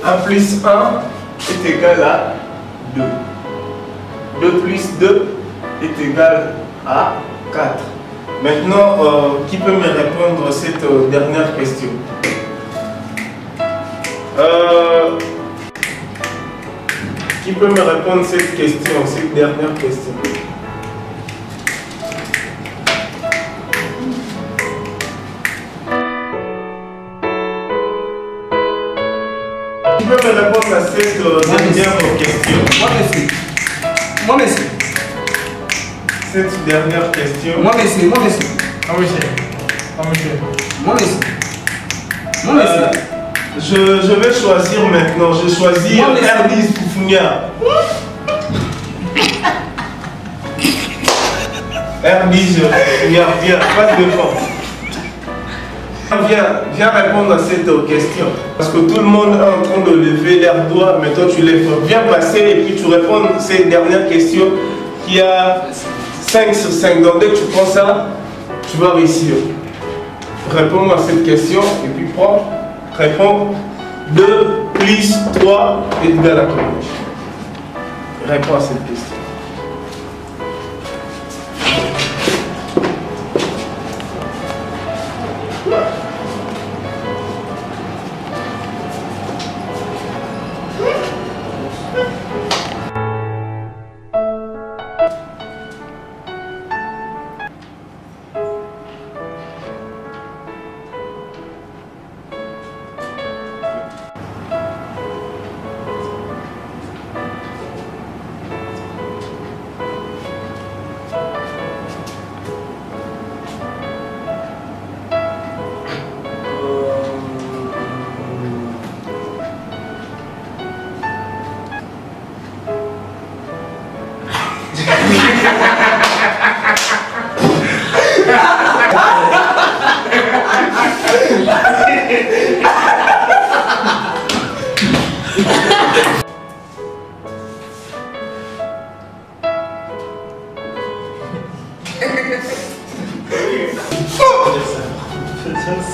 1 plus 1 est égal à 2. 2 plus 2 est égal à 4. Maintenant, qui peut me répondre à cette dernière question? Qui peut me répondre à cette question, cette dernière question? Qui peut me répondre à cette dernière question? Moi, monsieur. Cette dernière question. Moi, monsieur. Ah, monsieur. Ah, monsieur. Moi, monsieur. Moi, monsieur. Je vais choisir maintenant. Je choisis Erdis Foufounia. Erdis Foufounia, viens, passe devant. Viens répondre à cette question. Parce que tout le monde est en train de lever leurs doigts, mais toi tu lèves. Viens passer et puis tu réponds à cette dernière question qui a 5 sur 5. Donc dès que tu prends ça, tu vas réussir. Réponds à cette question et puis réponds 2 plus 3 est égal à combien? Réponds à cette question.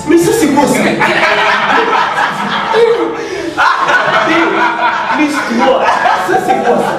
Mais ça c'est quoi ça? Plus 3. Ça c'est quoi ça?